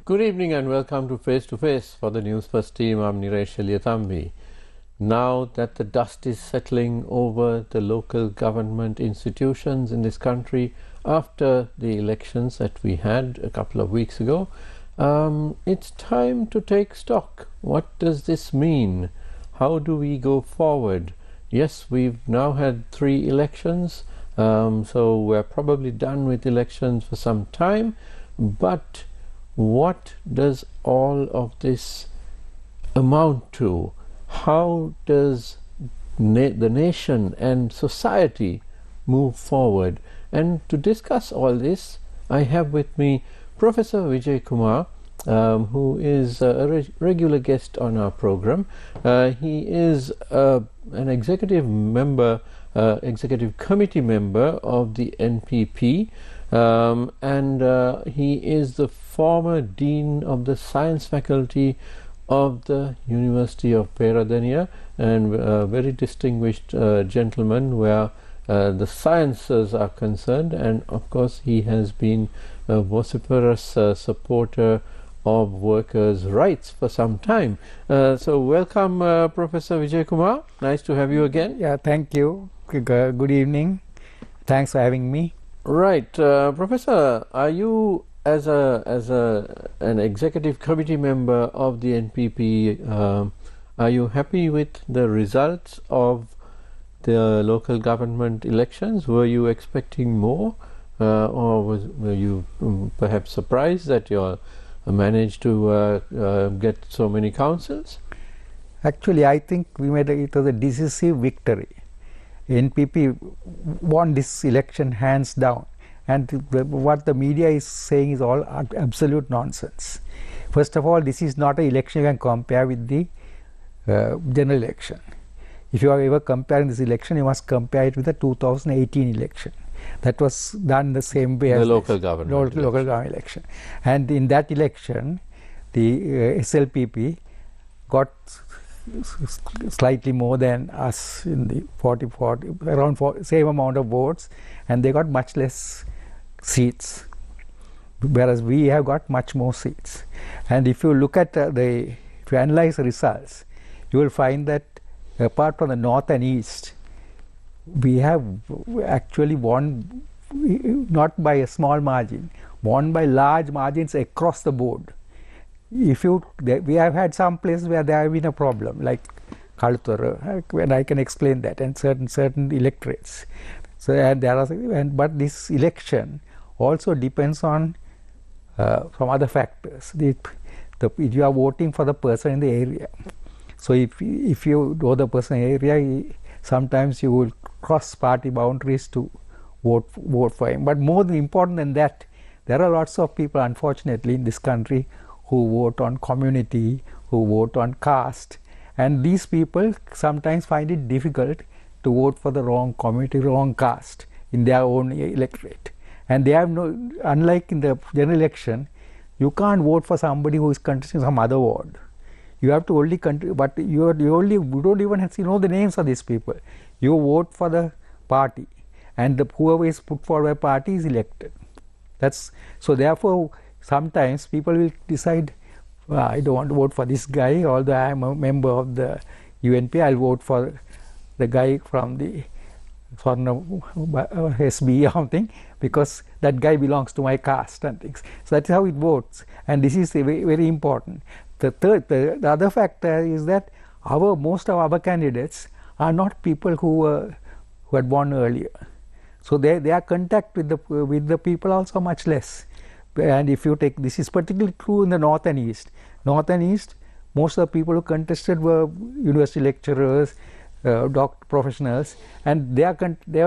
Good evening and welcome to Face to Face for the Newsfirst team. I'm Niresh Eliathambi. Now that the dust is settling over the local government institutions in this country after the elections that we had a couple of weeks ago, it's time to take stock. What does this mean? How do we go forward? Yes, we've now had 3 elections, so we're probably done with elections for some time, but what does all of this amount to? How does the nation and society move forward? And to discuss all this, I have with me Professor Vijaya Kumar, who is a regular guest on our program. He is an executive member, executive committee member of the NPP, and he is the former dean of the science faculty of the University of Peradeniya, and a very distinguished gentleman where the sciences are concerned, and of course he has been a vociferous supporter of workers' rights for some time. So welcome, Professor Vijaya Kumar. Nice to have you again. Yeah, thank you. Good evening. Thanks for having me. Right, Professor, are you as an executive committee member of the NPP, are you happy with the results of the local government elections? Were you expecting more, or were you perhaps surprised that you managed to get so many councils? Actually, I think it was a decisive victory. NPP won this election hands down, and what the media is saying is all absolute nonsense. First of all, this is not an election you can compare with the general election. If you are ever comparing this election, you must compare it with the 2018 election. That was done the same way as the local government election. And in that election, the SLPP got slightly more than us in the 40, around same amount of votes, and they got much less seats, whereas we have got much more seats. And if you look at if you analyze the results, you will find that apart from the north and east, we have actually won not by a small margin, won by large margins across the board. We have had some places where there have been a problem, like Kaluthara, and I can explain that, and certain electorates. So but this election also depends on some other factors. You are voting for the person in the area. So if you know the person in the area, sometimes you will cross party boundaries to vote for him. But more important than that, there are lots of people, unfortunately, in this country who vote on community, who vote on caste, and these people sometimes find it difficult to vote for the wrong community, wrong caste in their own electorate. And they have unlike in the general election, you can't vote for somebody who is contesting some other ward. You have to only but you don't even know the names of these people. You vote for the party, and whoever is put forward by party is elected. So therefore, sometimes people will decide, I don't want to vote for this guy, although I am a member of the UNP, I'll vote for the guy from the SB or something, because that guy belongs to my caste and things. So that's how it votes, and this is very, very important. The other factor is that most of our candidates are not people who had won earlier. So their contact with the people also much less. And if you take, this is particularly true in the north and east. North and east, most of the people who contested were university lecturers, professionals, and they are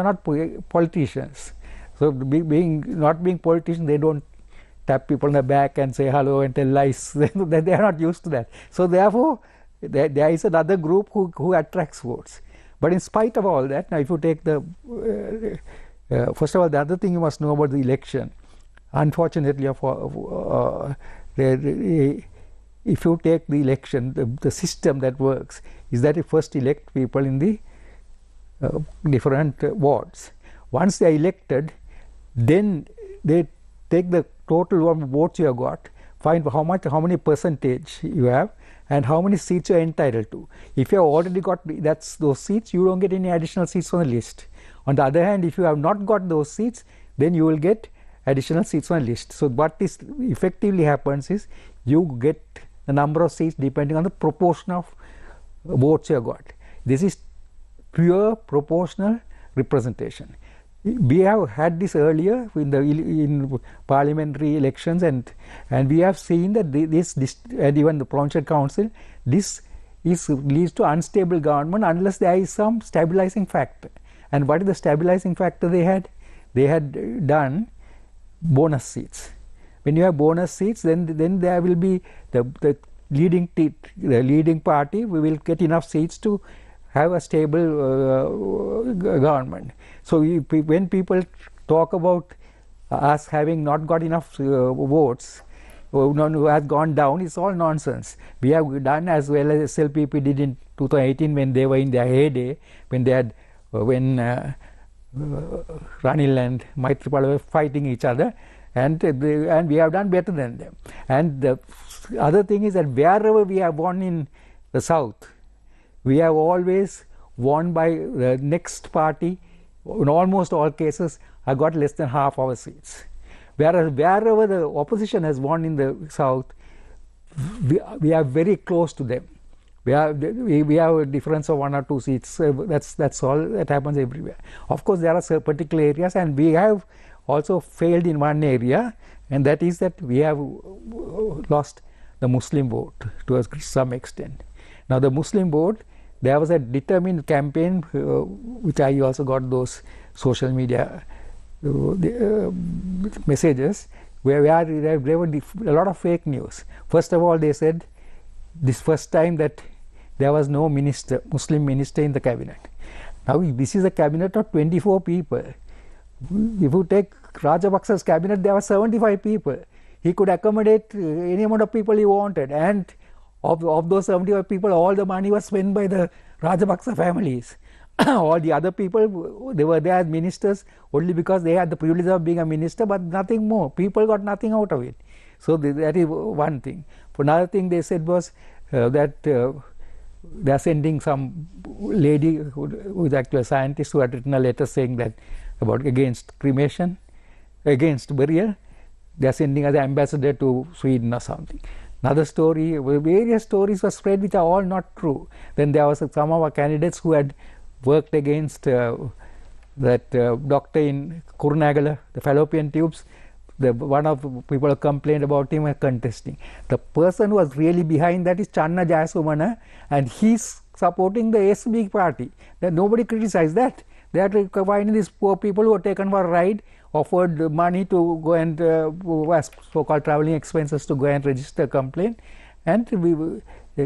not politicians. So not being politicians, they don't tap people on the back and say hello and tell lies. They are not used to that. So therefore, there is another group who attracts votes. But in spite of all that, now if you take first of all, the other thing you must know about the election, unfortunately, if you take the election, the system that works is that you first elect people in the different wards. Once they are elected, then they take the total votes you have got, find how many percentage you have and how many seats you are entitled to. If you have already got those seats, you don't get any additional seats on the list. On the other hand, if you have not got those seats, then you will get additional seats on the list. So what is effectively happens is you get the number of seats depending on the proportion of votes you have got. This is pure proportional representation. We have had this earlier in parliamentary elections, and we have seen that this and even the provincial council, this leads to unstable government unless there is some stabilizing factor. And what is the stabilizing factor they had? They had done bonus seats. When you have bonus seats, then there will be the leading party. We will get enough seats to have a stable government. So when people talk about us having not got enough votes, who has gone down, it's all nonsense. We have done as well as SLPP did in 2018 when they were in their heyday, when they had Ranil and Maitripala were fighting each other, and we have done better than them. And the other thing is that wherever we have won in the south, we have always won by the next party. In almost all cases, I got less than half our seats. Whereas wherever the opposition has won in the south, we are very close to them. We have a difference of 1 or 2 seats. That's all that happens everywhere. Of course, there are particular areas, and we have also failed in one area, and that is that we have lost the Muslim vote to some extent. Now, the Muslim vote, there was a determined campaign, which I also got those social media messages, where there were a lot of fake news. First of all, they said this first time that there was no Muslim minister in the cabinet. Now, this is a cabinet of 24 people. If you take Rajapaksa's cabinet, there were 75 people. He could accommodate any amount of people he wanted, and of those 75 people, all the money was spent by the Rajapaksa families. All the other people, they were there as ministers only because they had the privilege of being a minister, but nothing more. People got nothing out of it. So that is one thing. Another thing they said was that they are sending some lady who is actually a scientist, who had written a letter saying that against cremation, against burial. They are sending as an ambassador to Sweden or something. Another story, various stories were spread which are all not true. Then there was some of our candidates who had worked against that doctor in Kurunagala, the fallopian tubes. One of the people who complained about him were contesting. The person who was really behind that is Channa Jayasumana, and he's supporting the SB party. Then nobody criticized that. They had to find these poor people who were taken for a ride, offered money to go and so-called traveling expenses to go and register a complaint, and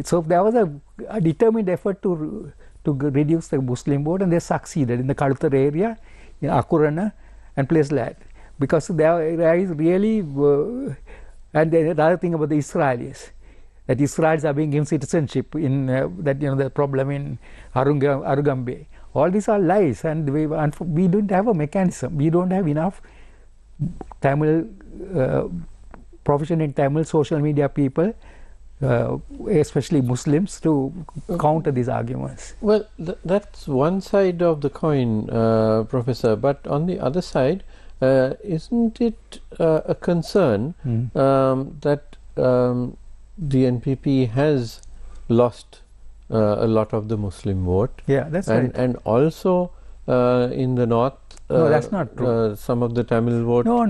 so there was a determined effort to reduce the Muslim vote, and they succeeded in the Kaluthar area, in Akurana and places like that, because there is really and the other thing about the Israelis, that Israelis are being given citizenship in that the problem in Arugambe. All these are lies, and we don't have a mechanism. We don't have enough Tamil proficient in Tamil social media people, especially Muslims, to counter these arguments. Well, that's one side of the coin, Professor. But on the other side, isn't it a concern that the NPP has lost a lot of the Muslim vote? Yeah, that's right. And also in the north, no, that's not true. Some of the Tamil vote. No.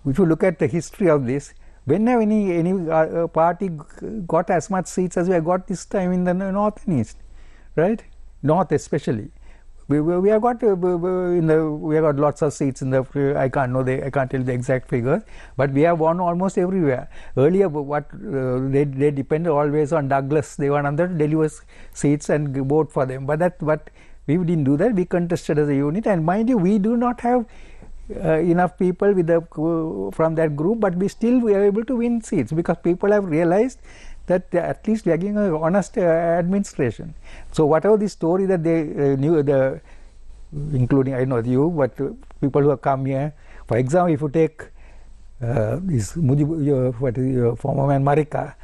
If you look at the history of this, when have any party got as much seats as we have got this time in the north and east, right? North especially. We have got lots of seats in the. I can't tell the exact figures, but we have won almost everywhere. Earlier, they depended always on Douglas. They were under deliver seats and vote for them. But we didn't do that. We contested as a unit, and mind you, we do not have enough people from that group, but we are able to win seats because people have realized that at least we are giving an honest administration. So whatever the story that they knew, including I know you, but people who have come here, for example, if you take this former man Marikar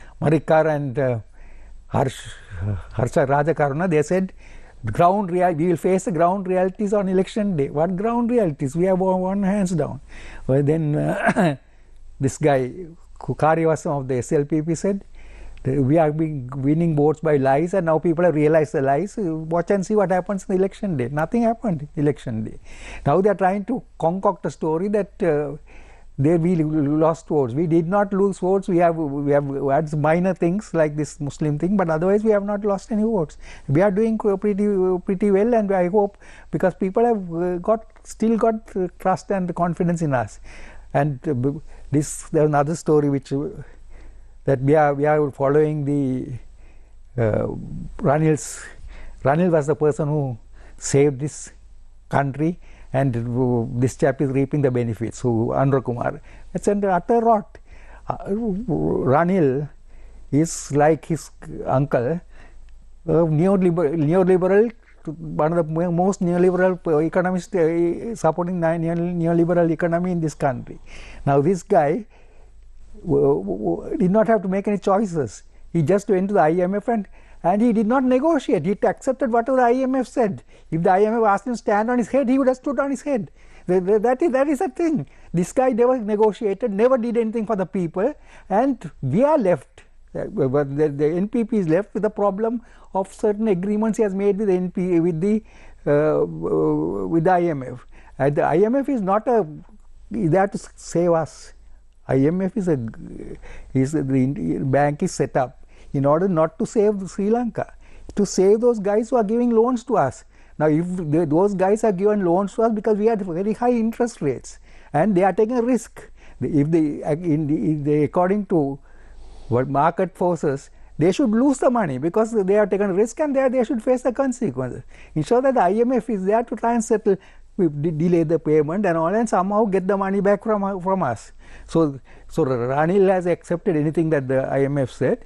and Harsha Rajakaruna, they said we will face the ground realities on election day. What ground realities? We have won hands down. Well, then this guy Kariyavasam of the SLPP said, we are winning votes by lies, and now people have realized the lies. Watch and see what happens on election day. Nothing happened election day. Now they are trying to concoct a story that we lost votes. We did not lose votes. We have had minor things like this Muslim thing, but otherwise we have not lost any votes. We are doing pretty well, and I hope, because people have still got trust and confidence in us. And there's another story which that we are following the Ranil was the person who saved this country, and this chap is reaping the benefits. So Anwar Kumar, it's an utter rot. Ranil is like his uncle, neoliberal, one of the most neoliberal economists supporting neoliberal economy in this country. Now this guy did not have to make any choices. He just went to the IMF and he did not negotiate. He accepted whatever the IMF said. If the IMF asked him to stand on his head, he would have stood on his head. That is a thing. This guy never negotiated, never did anything for the people, and we are left. The NPP is left with the problem of certain agreements he has made with the with the IMF. And the IMF is not there to save us. IMF the bank is set up in order not to save Sri Lanka, to save those guys who are giving loans to us. Now, if those guys are given loans to us because we had very high interest rates and they are taking a risk, if they according to what market forces, they should lose the money because they have taken a risk, and they should face the consequences. Ensure that the IMF is there to try and settle, delay the payment and all, and somehow get the money back from us. So Ranil has accepted anything that the IMF said,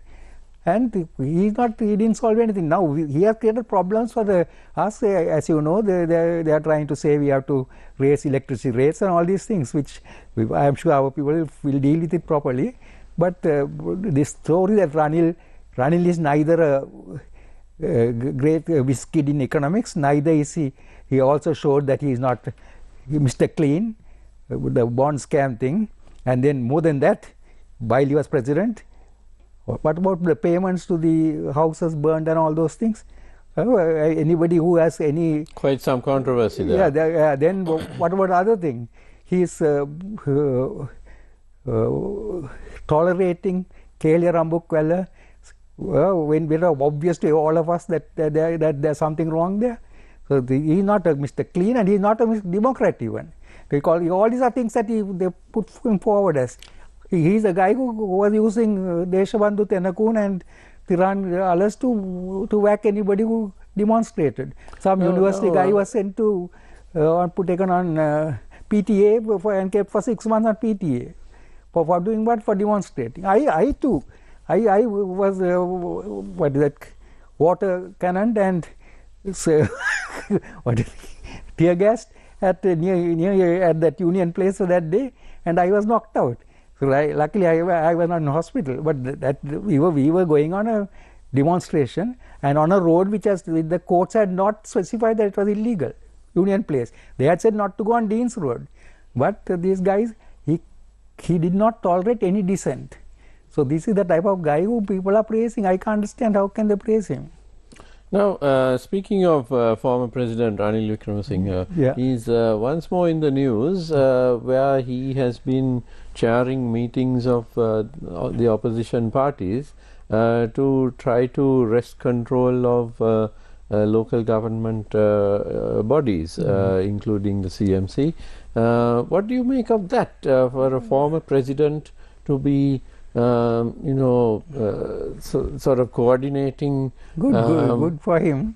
and he didn't solve anything. Now he has created problems for us. As you know, they are trying to say we have to raise electricity rates and all these things, which I am sure our people will deal with it properly. But this story that Ranil is neither a great whiz kid in economics, neither is he. He also showed that he is not Mr. Clean, with the bond scam thing. And then more than that, while he was president, what about the payments to the houses burned and all those things? Anybody who has any... Quite some controversy there. Yeah, then what about other thing? He is tolerating Kelly Rambukwella when it was obvious to all of us that there's something wrong there. So he is not a Mr. Clean, and he is not a Mr. Democrat even. Because all these are things that they put him forward as. He is a guy who was using Deshabandhu Tenakun and Tiran others to whack anybody who demonstrated. Some university guy was sent to taken on PTA and kept for 6 months on PTA. For doing what? For demonstrating. I too. I was what is that, water cannon and tear gas at that Union Place that day, and I was knocked out. So luckily I was not in hospital, but we were going on a demonstration and on a road which the courts had not specified that it was illegal, Union Place. They had said not to go on Dean's Road, but these guys, he did not tolerate any dissent. So this is the type of guy who people are praising. I can't understand how can they praise him. Now, speaking of former President Ranil Wickremesinghe, he's once more in the news where he has been chairing meetings of the opposition parties to try to wrest control of local government bodies, including the CMC. What do you make of that for a former president to be sort of coordinating? Good for him.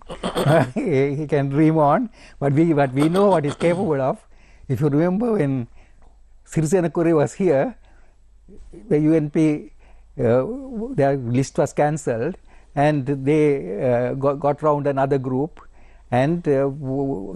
He can dream on, but we know what he's capable of. If you remember when Sirasa was here, the UNP their list was cancelled, and they got round another group, and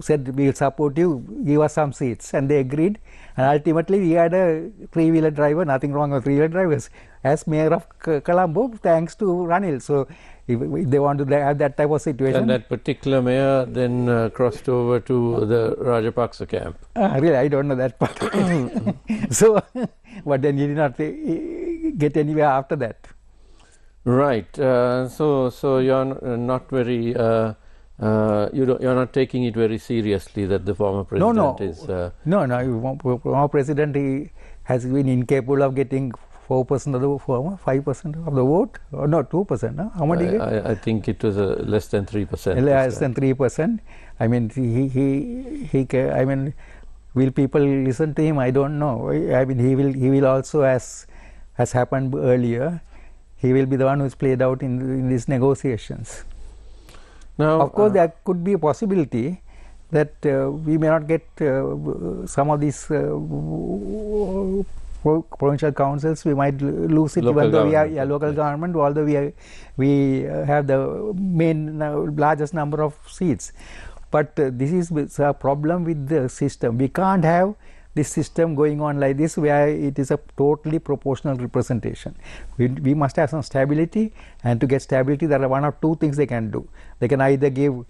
said, we will support you, give us some seats. And they agreed. And ultimately, we had a three-wheeler driver, nothing wrong with three-wheeler drivers, as mayor of Colombo, thanks to Ranil. So if they want to have that type of situation. And that particular mayor then crossed over to the Rajapaksa camp. Really, I don't know that part. So, but then he did not get anywhere after that. Right. So you're not very. You're not taking it very seriously that the former president is. No. Former president, he has been incapable of getting 4% of the 5% of the vote, or no, 2%. No? How much did he get? I think it was less than 3%. Less than 3%. I mean, I mean, will people listen to him? I don't know. I mean, he will also, as has happened earlier, he will be the one who is played out in these negotiations. Now, of course, there could be a possibility that we may not get some of these provincial councils. We might lose it, even though we are local government, although we have the main largest number of seats. But this is a problem with the system. We can't have this system going on like this, where it is a totally proportional representation. We must have some stability, and to get stability, there are one or two things they can do. They can either give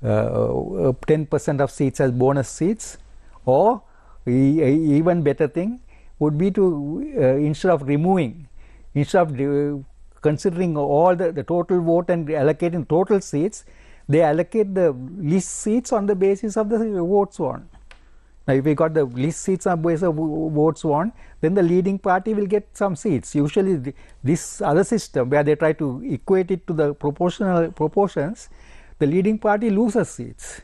10% of seats as bonus seats, or even better thing would be to instead of considering all the total vote and allocating total seats, they allocate the least seats on the basis of the votes won. Now, if we got the least seats on the basis of votes won, then the leading party will get some seats. Usually, this other system where they try to equate it to the proportions, the leading party loses seats.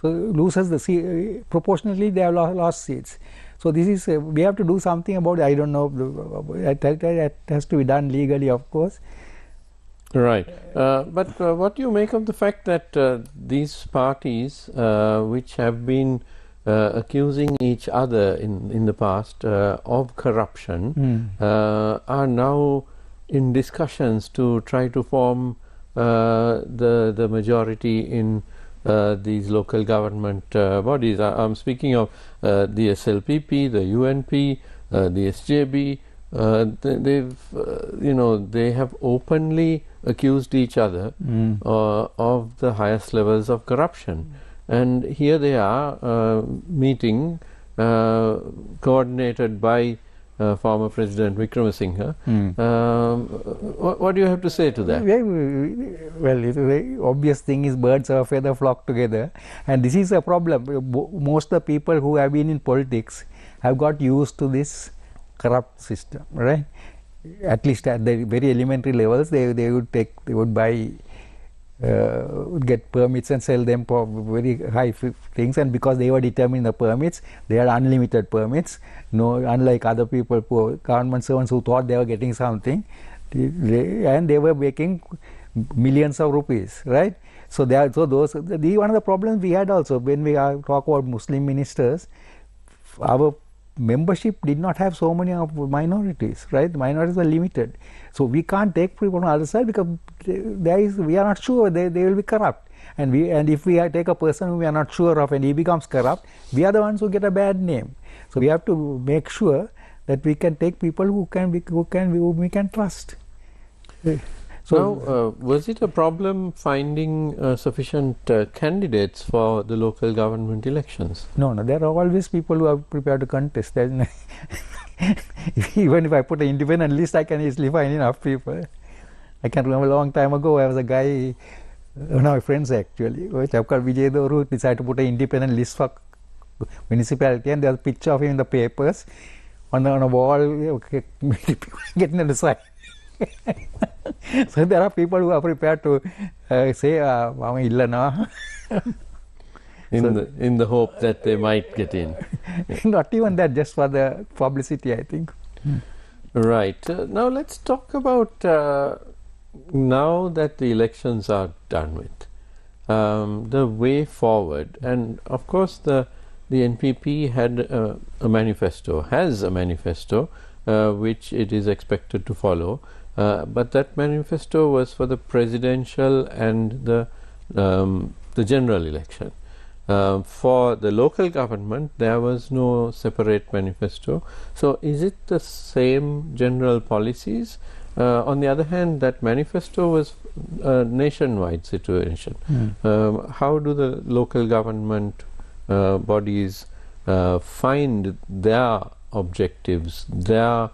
So, loses the proportionally they have lost seats. So, this is we have to do something about it. I don't know. That has to be done legally, of course. Right. But what do you make of the fact that these parties, which have been accusing each other in the past of corruption, are now in discussions to try to form the majority in these local government bodies? I'm speaking of the SLPP, the UNP, the SJB. They have openly accused each other of the highest levels of corruption. And here they are meeting, coordinated by former President Wickremesinghe. What do you have to say to that? Well, it's a very obvious thing is birds of a feather flock together. And this is a problem. Most of the people who have been in politics have got used to this corrupt system, right? At least at the very elementary levels, they would buy, get permits and sell them for very high things, and because they were determining the permits, they had unlimited permits. No, unlike other people, poor government servants who thought they were getting something, and they were making millions of rupees, right? So those one of the problems we had also when we talk about Muslim ministers. Our membership did not have so many of minorities, right? The minorities were limited. So we can't take people on the other side because we are not sure they will be corrupt. And if we take a person who we are not sure of and he becomes corrupt, we are the ones who get a bad name. So we have to make sure that we can take people who we can trust. So now, was it a problem finding sufficient candidates for the local government elections? No, there are always people who are prepared to contest. Even if I put an independent list, I can easily find enough people. I can remember a long time ago, I was a guy, one of my friends actually, Vijaya who decided to put an independent list for municipality, and there was a picture of him in the papers on a wall, getting on the side. So there are people who are prepared to say, in the hope that they might get in. Not even that, just for the publicity, I think. Right. Now let's talk about now that the elections are done with, the way forward. And of course the NPP had a manifesto, has a manifesto which it is expected to follow. But that manifesto was for the presidential and the the general election. For the local government, there was no separate manifesto. So, is it the same general policies? On the other hand, that manifesto was a nationwide situation. How do the local government bodies find their objectives, their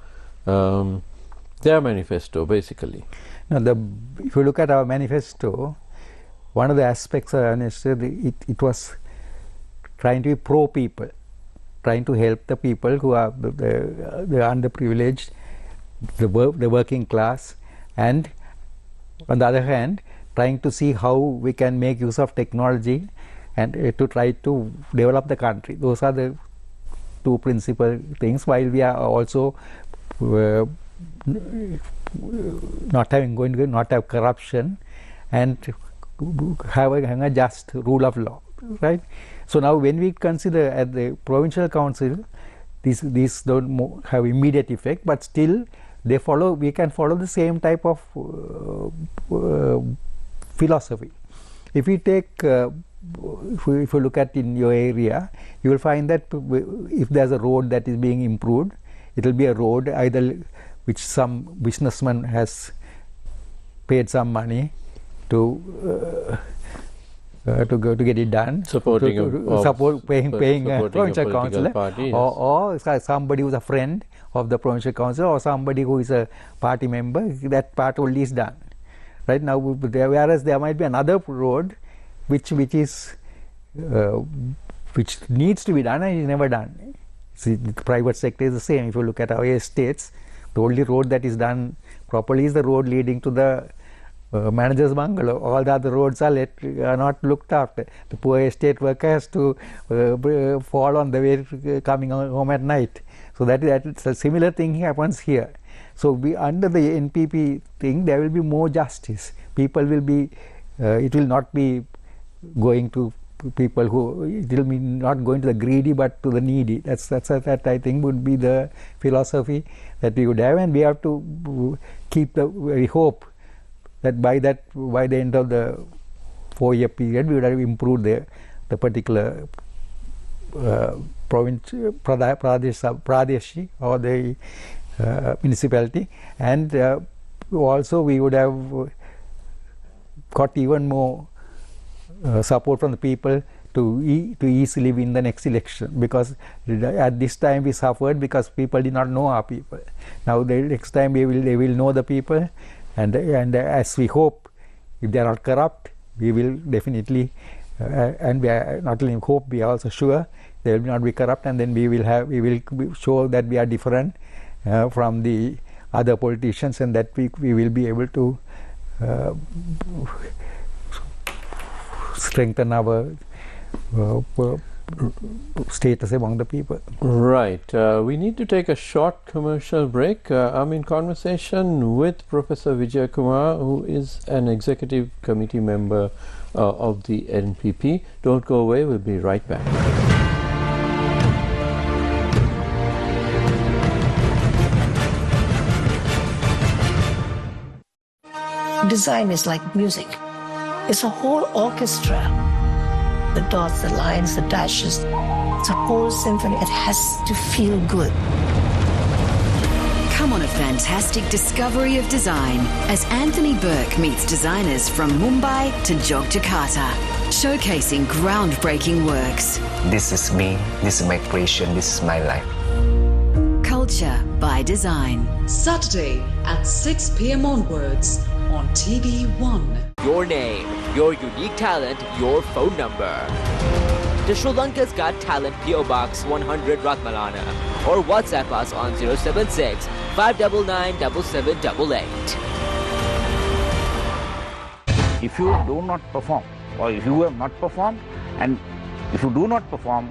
manifesto, basically? Now, if you look at our manifesto, one of the aspects of our manifesto, it was trying to be pro-people, trying to help the people who are the underprivileged, the working class, and on the other hand, trying to see how we can make use of technology and to try to develop the country. Those are the two principal things, while we are also not have corruption and having a just rule of law, right? So now when we consider at the provincial council, these don't have immediate effect, but still we can follow the same type of philosophy. If we take if you look at in your area, you will find that if there's a road that is being improved, it will be a road either which some businessman has paid some money to get it done, paying a provincial councillor, or somebody who is a friend of the provincial council, or somebody who is a party member. That part only is done. Right now, whereas there might be another road which needs to be done and is never done. See, the private sector is the same. If you look at our estates, the only road that is done properly is the road leading to the manager's bungalow. All the other roads are not looked after. The poor estate worker has to fall on the way coming home at night. So that's a similar thing happens here. So under the NPP thing, there will be more justice. People will be, it will not be going to people who, it will be not going to the greedy but to the needy. That I think would be the philosophy that we would have, and we have to keep we hope that by the end of the 4-year period, we would have improved the particular province, pradeshi or the municipality, and also we would have got even more support from the people to easily win the next election, because at this time we suffered because people did not know our people. Now the next time they will know the people, and as we hope, if they are not corrupt, we will definitely and we are not only hope, we are also sure they will not be corrupt, and then we will show that we are different from the other politicians, and that we will be able to strengthen our status among the people. Right. We need to take a short commercial break. I'm in conversation with Professor Vijaya Kumar, who is an executive committee member of the NPP. Don't go away. We'll be right back. Design is like music. It's a whole orchestra. The dots, the lines, the dashes. It's a whole symphony. It has to feel good. Come on a fantastic discovery of design as Anthony Burke meets designers from Mumbai to Yogyakarta, showcasing groundbreaking works. This is me, this is my creation, this is my life. Culture by Design. Saturday at 6 p.m. onwards on TV1. Your name, your unique talent, your phone number. To Sri Lanka's Got Talent PO Box 100 Ratmalana or WhatsApp us on 076 599 7788. If you do not perform, or if you have not performed, and if you do not perform,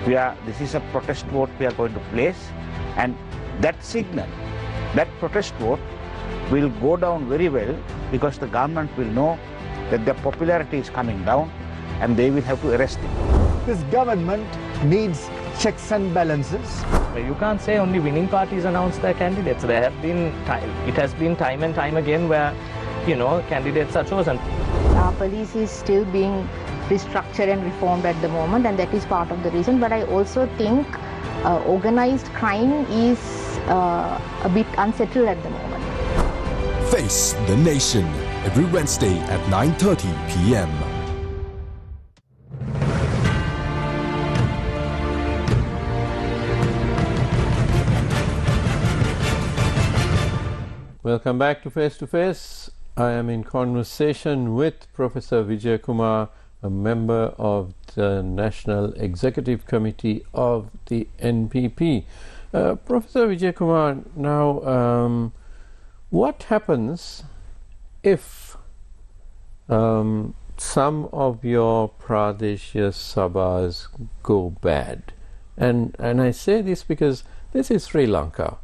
this is a protest vote we are going to place, and that signal, that protest vote will go down very well, because the government will know that their popularity is coming down and they will have to arrest him. This government needs checks and balances. You can't say only winning parties announce their candidates. It has been time and time again where, candidates are chosen. Our police is still being restructured and reformed at the moment, and that is part of the reason. But I also think organized crime is a bit unsettled at the moment. Face the Nation every Wednesday at 9:30 p.m. Welcome back to Face to Face. I am in conversation with Professor Vijaya Kumar, a member of the National Executive Committee of the NPP. Professor Vijaya Kumar, now what happens if some of your Pradeshya Sabhas go bad? And I say this because this is Sri Lanka.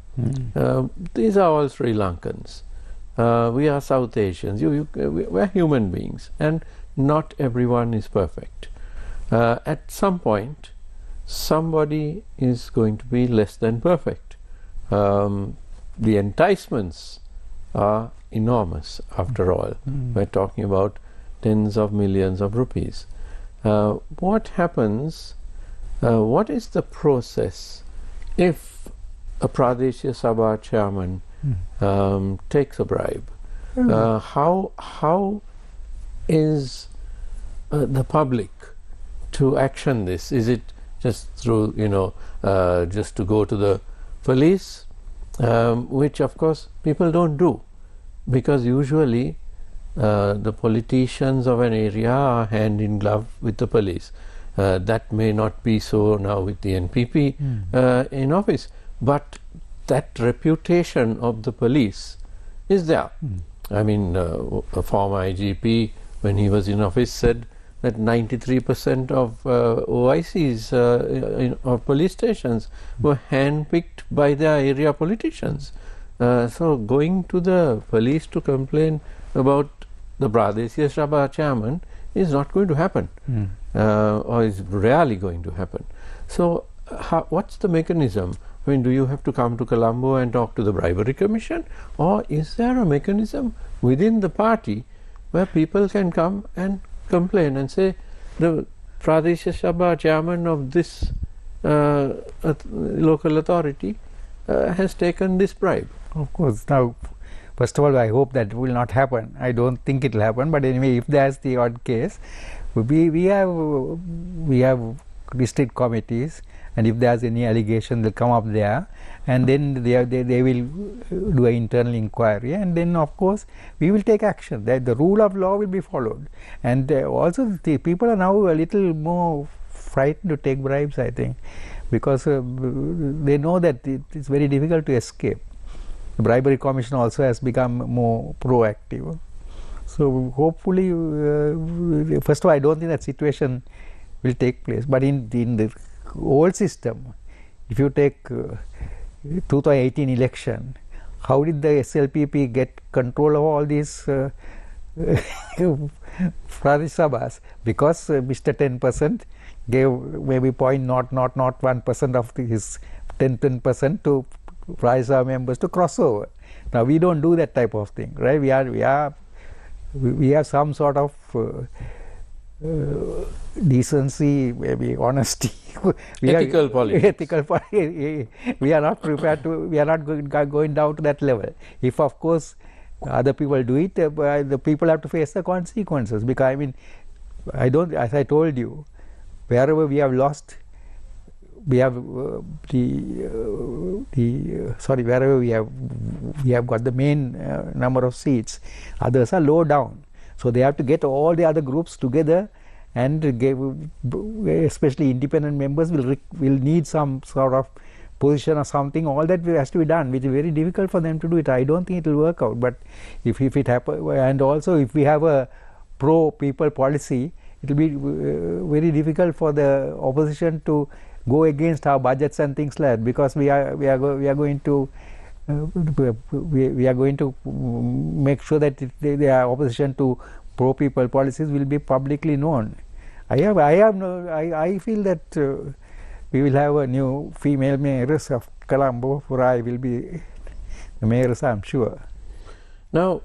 These are all Sri Lankans. We are South Asians. We're human beings, and not everyone is perfect. At some point, somebody is going to be less than perfect. The enticements are enormous, after all. We're talking about tens of millions of rupees. What happens? What is the process if a Pradeshya Sabha chairman takes a bribe? How is the public to action this? Is it just through, just to go to the police, which of course people don't do, because usually the politicians of an area are hand in glove with the police. That may not be so now with the NPP in office, but that reputation of the police is there. I mean, a former IGP, when he was in office, said that 93% of OICs of police stations were handpicked by their area politicians. So going to the police to complain about the Pradeshya Sabha chairman is not going to happen, or is rarely going to happen. So what's the mechanism? I mean, do you have to come to Colombo and talk to the Bribery Commission, or is there a mechanism within the party where people can come and complain and say the Pradeshya Sabha chairman of this local authority has taken this bribe? Of course. Now, first of all, I hope that will not happen. I don't think it will happen, but anyway, if there's the odd case, we have district committees, and if there's any allegation, they'll come up there, and then they will do an internal inquiry, and then of course we will take action. That the rule of law will be followed, and also the people are now a little more frightened to take bribes, I think, because they know that it's very difficult to escape. The Bribery Commission also has become more proactive. So hopefully, first of all, I don't think that situation will take place. But in the old system, if you take 2018 election, how did the SLPP get control of all these Pradesh Sabhas? Because Mr. 10% gave maybe 0.001% of his 10% to Pradesh Sabha members to cross over. Now we don't do that type of thing, right? We have some sort of decency, maybe honesty. Ethical politics. We are not prepared to. We are not going down to that level. If of course other people do it, the people have to face the consequences. Because I mean, I don't. As I told you, wherever we have lost, we have wherever we have got the main number of seats, others are low down. So they have to get all the other groups together, and especially independent members will need some sort of position or something. All that has to be done, which is very difficult for them to do it. I don't think it will work out. But if it happens, and also if we have a pro-people policy, it will be very difficult for the opposition to go against our budgets and things like that, because we are going to make sure that the opposition to pro-people policies will be publicly known. I feel that we will have a new female mayoress of Colombo. Furai will be the mayoress, I'm sure. Now,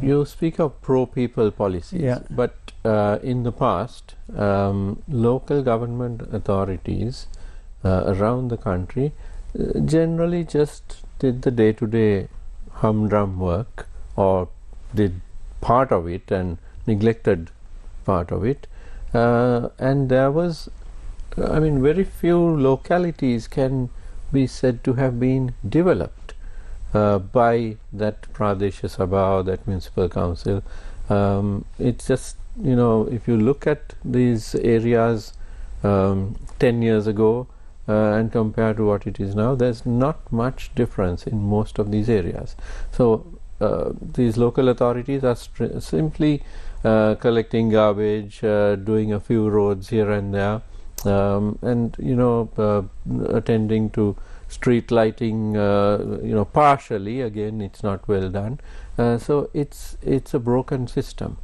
you speak of pro-people policies, but in the past, local government authorities around the country generally just did the day-to-day humdrum work, or did part of it and neglected part of it, and there was, I mean, very few localities can be said to have been developed by that Pradesh Sabha, that municipal council. It's just, you know, if you look at these areas 10 years ago and compare to what it is now, there's not much difference in most of these areas. So these local authorities are simply collecting garbage, doing a few roads here and there, and, you know, attending to street lighting, you know, partially. Again, it's not well done. So it's a broken system.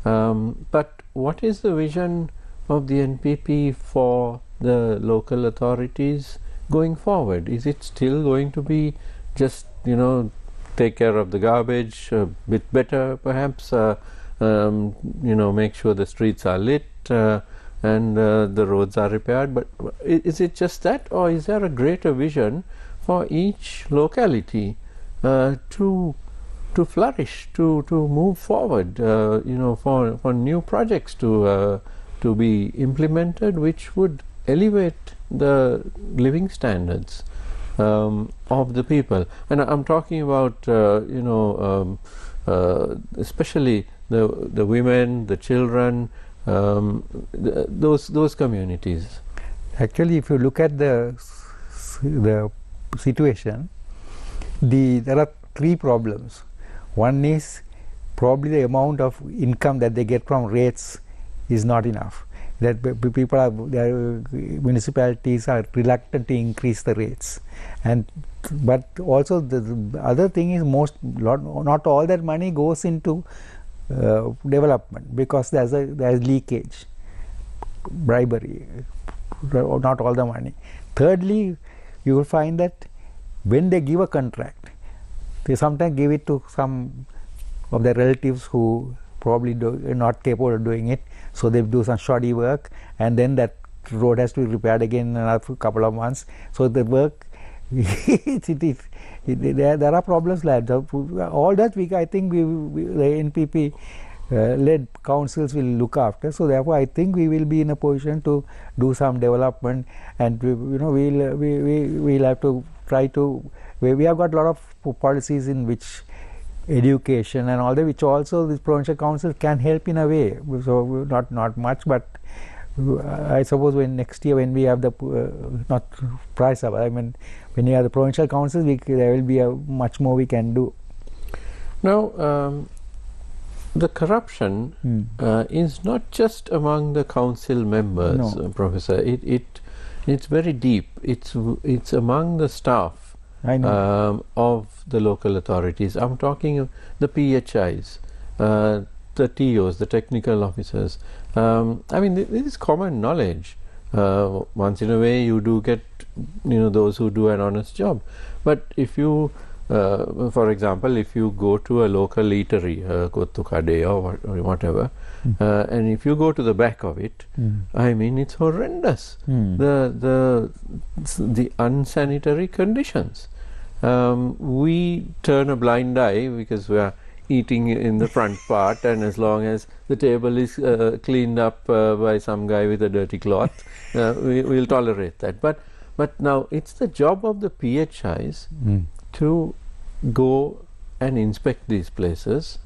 But what is the vision of the NPP for the local authorities going forward? Is it still going to be just, you know, take care of the garbage a bit better, perhaps, you know, make sure the streets are lit and the roads are repaired? But is it just that, or is there a greater vision for each locality to flourish, to move forward, you know, for new projects to be implemented, which would elevate the living standards of the people? And I'm talking about, you know, especially the women, the children, those communities. Actually, if you look at the situation, there are three problems. One is probably the amount of income that they get from rates is not enough. That municipalities are reluctant to increase the rates, but also the other thing is not all that money goes into development, because there's leakage, bribery, not all the money. Thirdly, you will find that when they give a contract, they sometimes give it to some of their relatives who probably are not capable of doing it, so they do some shoddy work, and then that road has to be repaired again in another couple of months. So the work, there are problems like that. All that I think the NPP led councils will look after. So therefore, I think we will be in a position to do some development, and we'll have to try to. We have got a lot of policies in which education and all that, which also this provincial council can help in a way. So not much, but I suppose next year when we have the not price up, I mean when you have the provincial councils, there will be much more we can do. Now, the corruption is not just among the council members, No. Professor. It's very deep. It's among the staff. I know. Of the local authorities. I'm talking of the PHIs, the TOs, the technical officers. I mean, this is common knowledge. Once in a way, you do get, you know, those who do an honest job. But if you, for example, if you go to a local eatery, Kottukade or whatever, and if you go to the back of it, I mean, it's horrendous. The unsanitary conditions. We turn a blind eye because we are eating in the front part, and as long as the table is cleaned up by some guy with a dirty cloth, we'll tolerate that. But now it's the job of the PHIs to go and inspect these places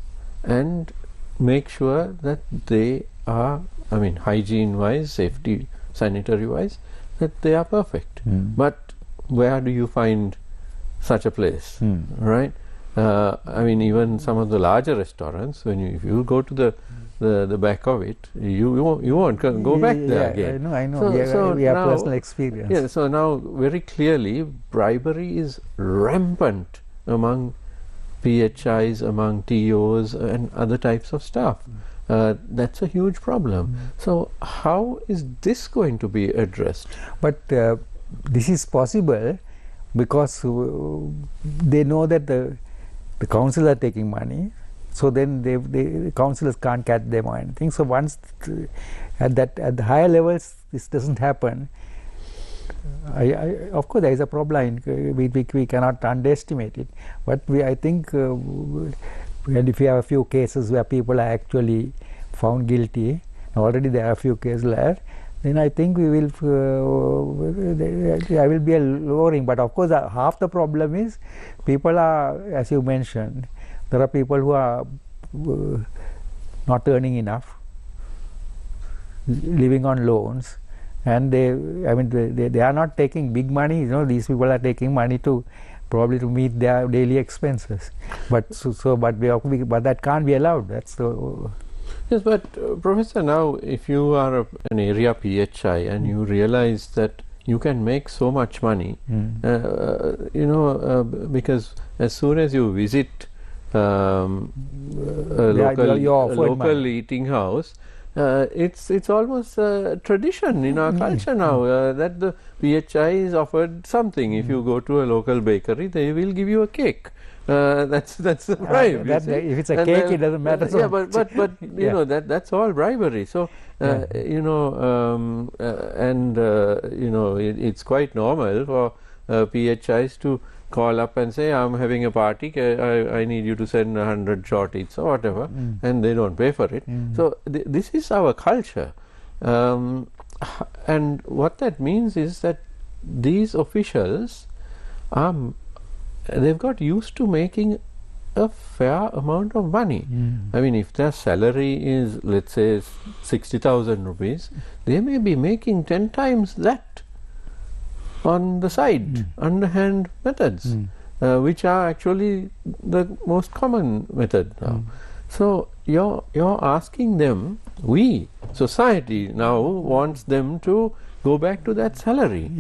and make sure that they are, I mean, hygiene-wise, safety, sanitary-wise, that they are perfect. But where do you find such a place, right? I mean, even some of the larger restaurants, if you go to the back of it, you won't go back there again. I know. We have personal experience. Yeah. So now, very clearly, bribery is rampant among PHIs, among TOs, and other types of staff. That's a huge problem. So how is this going to be addressed? But this is possible because they know that the councils are taking money, So then the councillors can't catch them or anything. So once at the higher levels this doesn't happen, of course there is a problem. We cannot underestimate it. But I think and if we have a few cases where people are actually found guilty, already there are a few cases left, then I think we will there will be a lowering. But of course half the problem is people are, as you mentioned, there are people who are not earning enough, living on loans, and they are not taking big money. You know, these people are taking money to probably to meet their daily expenses. But but that can't be allowed. That's the yes. But Professor, now if you are an area PHI and you realize that you can make so much money, you know, because as soon as you visit a local eating house, it's almost a tradition in our culture now that the PHI is offered something. If you go to a local bakery, they will give you a cake. That's the bribe. If it's a cake, it doesn't matter. Yeah, but you know that's all bribery. So you know, and you know, it's quite normal for PHIs to call up and say, I'm having a party, I need you to send 100 shorties or whatever, and they don't pay for it. So this is our culture, and what that means is that these officials they've got used to making a fair amount of money. I mean, if their salary is, let's say, 60,000 rupees, they may be making 10 times that on the side, underhand methods, which are actually the most common method now. So you're asking them, society now wants them to go back to that salary.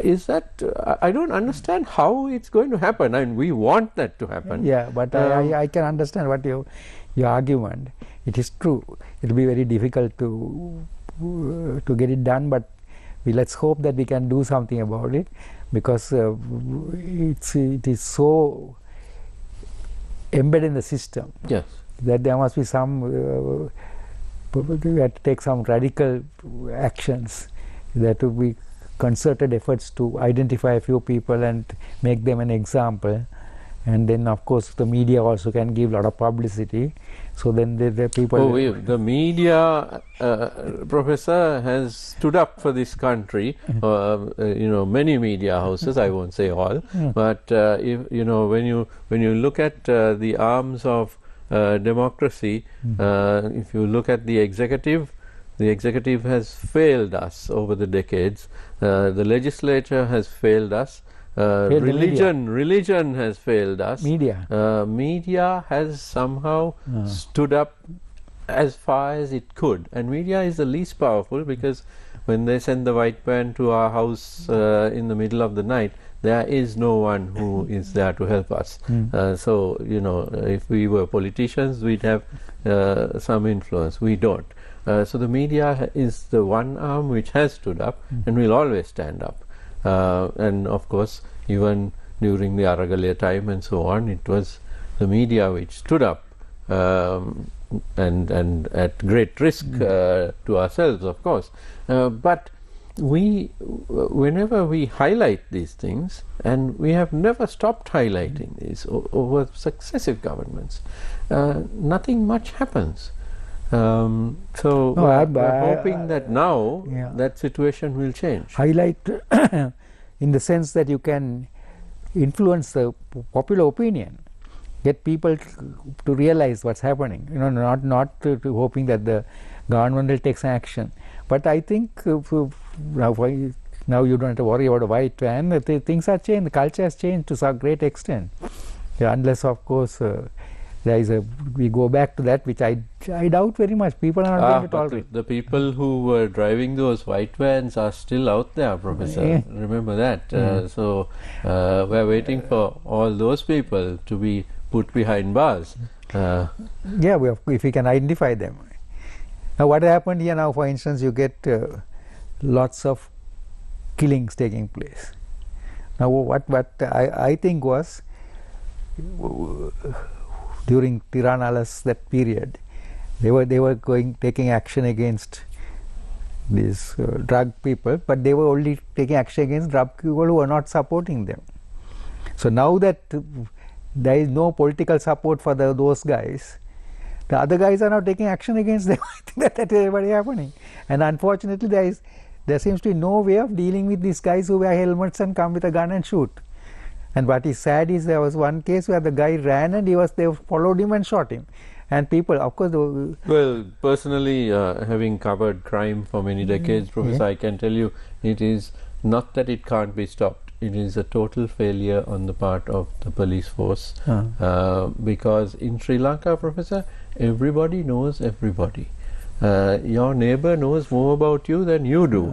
Is that I don't understand how it's going to happen, and we want that to happen. Yeah, but I can understand what your argument. It is true. It will be very difficult to get it done, but let's hope that we can do something about it, because it is so embedded in the system. Yes, that there must be some we have to take some radical actions. There to be concerted efforts to identify a few people and make them an example, and then of course the media also can give a lot of publicity. So then the people. The media, Professor, has stood up for this country. You know, many media houses. I won't say all, but if you know, when you look at the arms of democracy, if you look at the executive has failed us over the decades. The legislature has failed us. Religion has failed us. Media has somehow stood up as far as it could, and media is the least powerful, because when they send the white van to our house in the middle of the night, there is no one who is there to help us. So you know, if we were politicians, we'd have some influence. We don't. So the media is the one arm which has stood up and will always stand up. And of course, even during the Aragalaya time and so on, it was the media which stood up, and at great risk to ourselves, of course. But whenever we highlight these things, and we have never stopped highlighting these over successive governments, nothing much happens. So we're hoping that now that situation will change. Highlight in the sense that you can influence the popular opinion, get people to realize what's happening. You know, not to hoping that the government will take some action. But I think now you don't have to worry about a white van. Things are changed. The culture has changed to some great extent. Unless, of course, we go back to that, which I doubt very much. People are not going to tolerate. The people who were driving those white vans are still out there, Professor. Remember that. So we're waiting for all those people to be put behind bars. If we can identify them. Now, what happened here now, for instance, you get lots of killings taking place. Now, what I think was, during Tiranalas, that period, they were taking action against these drug people, but they were only taking action against drug people who were not supporting them. So now that there is no political support for those guys, the other guys are now taking action against them. I think that is everybody happening. And unfortunately, there seems to be no way of dealing with these guys who wear helmets and come with a gun and shoot. And what is sad is there was one case where the guy ran and they followed him and shot him. And people, of course... Well, personally, having covered crime for many decades, Professor, I can tell you, it is not that it can't be stopped. It is a total failure on the part of the police force. Because in Sri Lanka, Professor, everybody knows everybody. Your neighbor knows more about you than you do.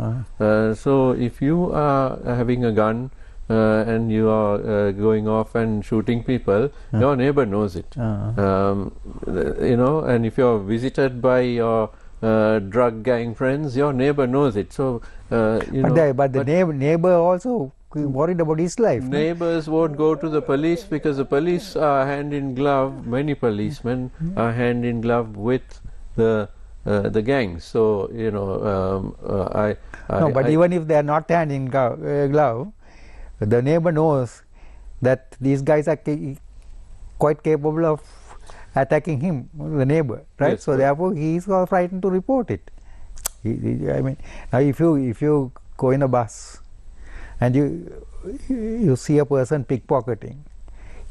So if you are having a gun and you are going off and shooting people, your neighbor knows it. You know, and if you're visited by your drug gang friends, your neighbor knows it. So but the neighbor also worried about his life. Neighbors won't go to the police because the police are hand in glove. Many policemen are hand in glove with the gangs. So you know, but even if they are not hand in glove, the neighbor knows that these guys are quite capable of attacking him, the neighbor, right? Yes, so therefore he is frightened to report it. I mean, now if you go in a bus and you see a person pickpocketing,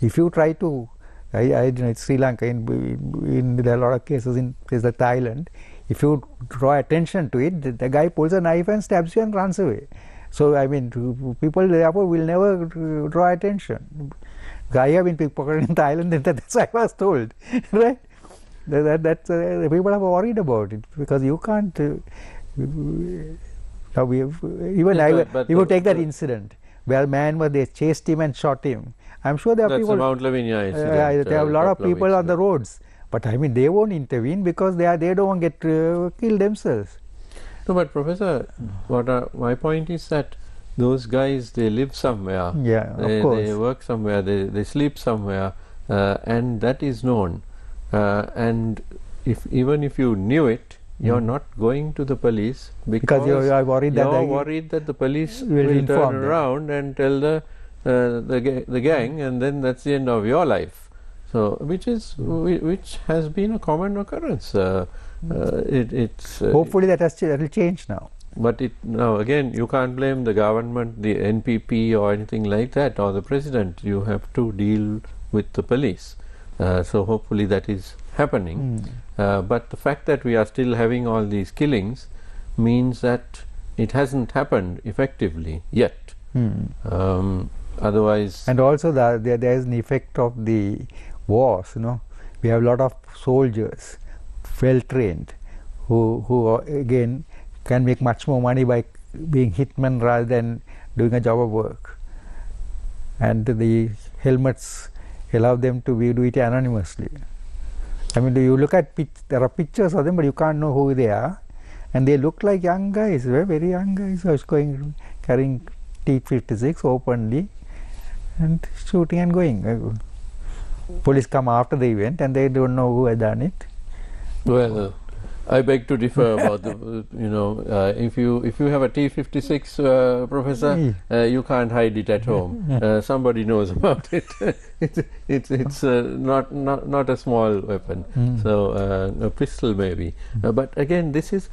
if you try to, I know it's Sri Lanka, there are a lot of cases in places like Thailand, if you draw attention to it, the guy pulls a knife and stabs you and runs away. So I mean, people therefore will never draw attention. I have been pickpocketed in Thailand, and that's what I was told, right? That's people are worried about it because you can't. Even you take that incident where a man they chased him and shot him. I'm sure there are people. That's the Mount Lavinia incident. There are a lot of people on the roads, but I mean they won't intervene because they don't want to get killed themselves. No, but Professor, my point is that those guys, they live somewhere. Yeah, of course. They work somewhere. They sleep somewhere, and that is known. And even if you knew it, you're not going to the police because you are worried that the police will turn around and tell the gang, and then that's the end of your life. So, which has been a common occurrence. Hopefully that will change now. But now again, you can't blame the government, the NPP or anything like that, or the president. You have to deal with the police. So hopefully that is happening. But the fact that we are still having all these killings means that it hasn't happened effectively yet. Otherwise, and also there is an effect of the wars. You know, we have a lot of soldiers, well trained, who again can make much more money by being hitmen rather than doing a job of work. And the helmets allow them to do it anonymously. I mean, you look at there are pictures of them, but you can't know who they are, and they look like young guys, very young guys who are carrying T-56 openly and shooting and going. Police come after the event and they don't know who had done it. Well, I beg to differ about the. If you have a T-56, Professor, you can't hide it at home. Somebody knows about it. It's not a small weapon. So a pistol maybe. But again, this is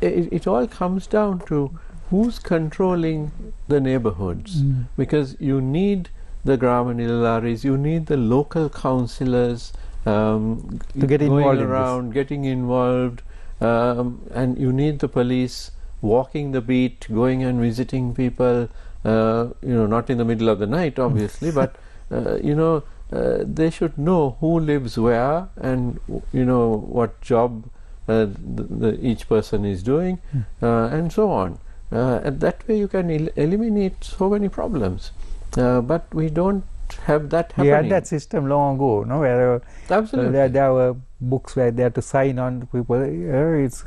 it all comes down to who's controlling the neighborhoods, because you need the Grama Nilalaris, you need the local councillors to get involved around, getting involved. And you need the police walking the beat, going and visiting people, not in the middle of the night obviously, but they should know who lives where and what job each person is doing, and so on. And that way you can eliminate so many problems, but we don't have that happening. We had that system long ago, no? Where absolutely there were books where they had to sign on people. It's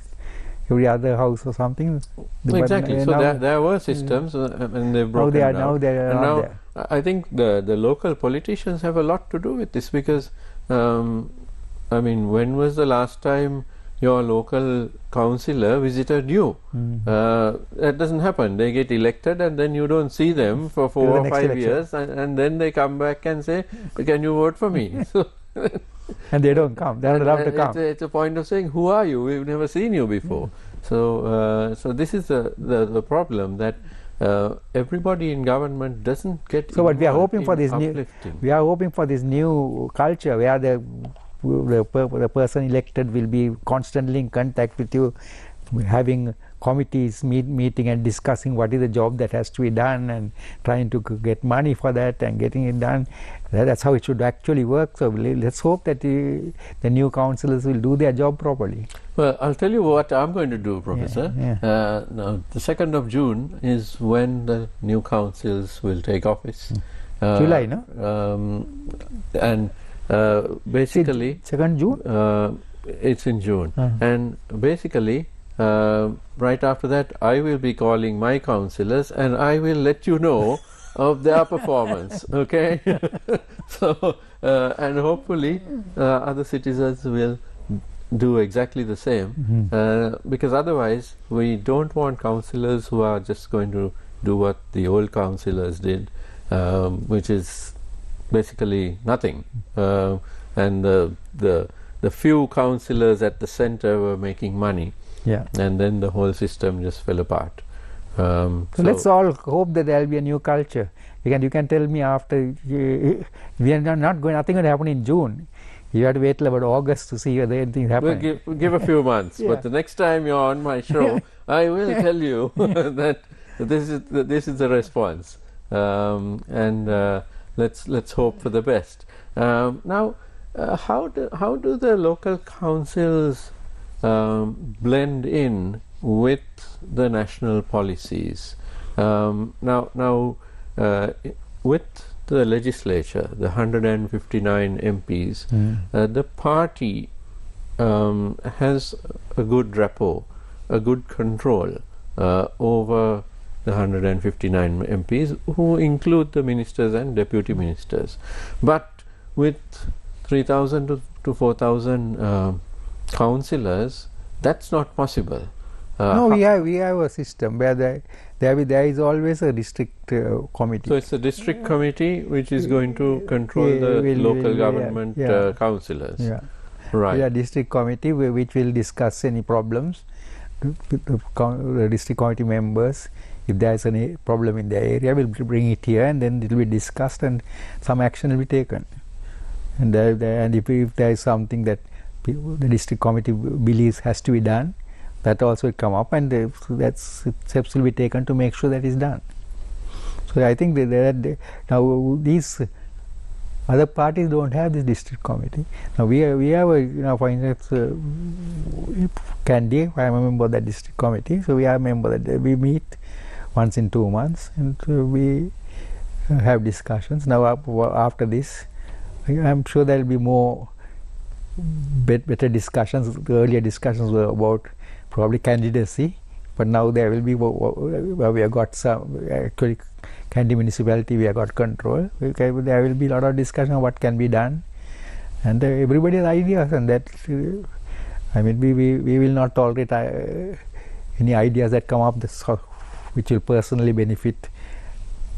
every other house or something. Exactly. So there were systems, and they've broken down. Now they are not there. I think the local politicians have a lot to do with this, because I mean, when was the last time your local councillor visited you? That doesn't happen. They get elected and then you don't see them for 4 or 5 years, and then they come back and say, can you vote for me? So and they don't come. They are allowed to come. It's a point of saying, who are you? We've never seen you before. So this is the problem, that everybody in government doesn't get. So what we are hoping for this new culture where the person elected will be constantly in contact with you, having committees meeting and discussing what is the job that has to be done and trying to get money for that and getting it done. That's how it should actually work. So let's hope that the new councillors will do their job properly. Well, I'll tell you what I'm going to do, Professor. Now, the 2nd of June is when the new councils will take office. July, no? And basically 2nd June? It's in June. And basically right after that I will be calling my councillors and I will let you know of their performance. Okay. So and hopefully other citizens will do exactly the same, because otherwise we don't want councillors who are just going to do what the old councillors did, which is basically nothing, and the few councillors at the center were making money, and then the whole system just fell apart. So let's all hope that there will be a new culture. You can tell me after we are not going. Nothing going to happen in June. You have to wait till about August to see whether anything happens. We'll give a few months, but the next time you're on my show, I will tell you that this is the response, and let's hope for the best. Now, how do the local councils blend in with the national policies? Now, with the legislature, the 159 MPs, the party has a good rapport, a good control over the 159 MPs, who include the ministers and deputy ministers. But with 3,000 to 4,000 councillors, that's not possible. No, we have a system where there is always a district committee. So it's a district committee which is going to control the local government councillors. Right. A district committee which will discuss any problems with the district committee members. If there is any problem in the area, we'll bring it here and then it will be discussed and some action will be taken. And if there is something that the district committee believes has to be done, that also will come up, and steps will be taken to make sure that is done. So I think that now these other parties don't have this district committee. Now we have a, for instance, Kandy, I am a member of that district committee. So we are a member that we meet once in 2 months and we have discussions. Now after this, I am sure there will be more better discussions. The earlier discussions were about probably candidacy, but now there will be where we have got some, actually Kandy municipality we have got control. There will be a lot of discussion on what can be done, and everybody has ideas, and that I mean we will not tolerate any ideas that come up which will personally benefit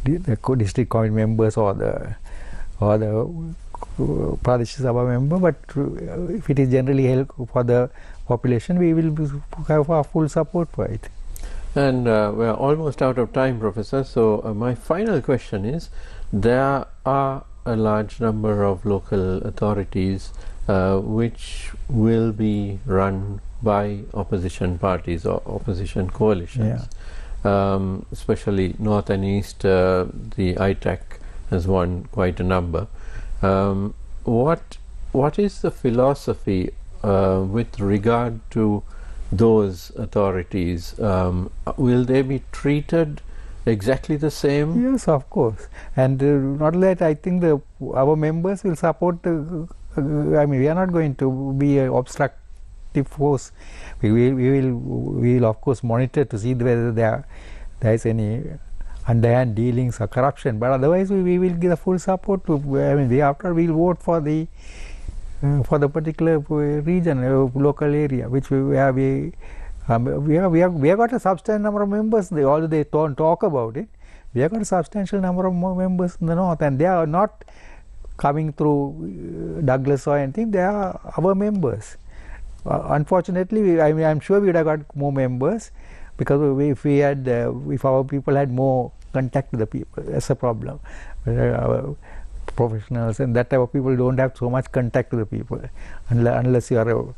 the district committee members or the Pradesh Sabha member, but if it is generally helpful for the population, we will have our full support for it. And we are almost out of time, Professor. So my final question is, there are a large number of local authorities which will be run by opposition parties or opposition coalitions, especially North and East. The ITAC has won quite a number. What is the philosophy with regard to those authorities? Will they be treated exactly the same? Yes, of course. And not only that, I think our members will support I mean, we are not going to be an obstructive force. We will of course monitor to see whether there is any underhand dealings or corruption, but otherwise we will give the full support to, I mean, after we will vote for the for the particular region, local area, which we have got a substantial number of members. Although they don't talk about it, we have got a substantial number of members in the north, and they are not coming through Douglas or anything. They are our members. Unfortunately, I'm sure we would have got more members, because if our people had more contact with the people, that's a problem. Our professionals and that type of people don't have so much contact with the people, unless you are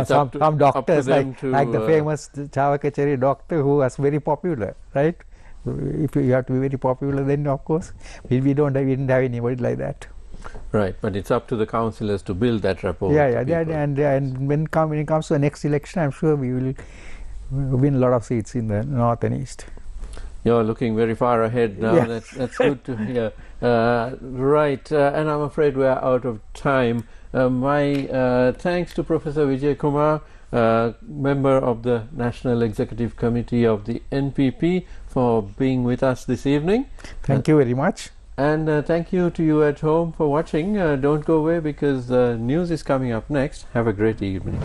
some doctors like the famous Chavakachari doctor, who was very popular, right? If you have to be very popular, then of course we didn't have anybody like that. Right, but it's up to the councillors to build that rapport. And when it comes to the next election, I'm sure we will win a lot of seats in the north and east. You're looking very far ahead now. Yeah. That's good to hear. Right, and I'm afraid we're out of time. My thanks to Professor Vijaya Kumar, member of the National Executive Committee of the NPP, for being with us this evening. Thank you very much. And thank you to you at home for watching. Don't go away, because news is coming up next. Have a great evening.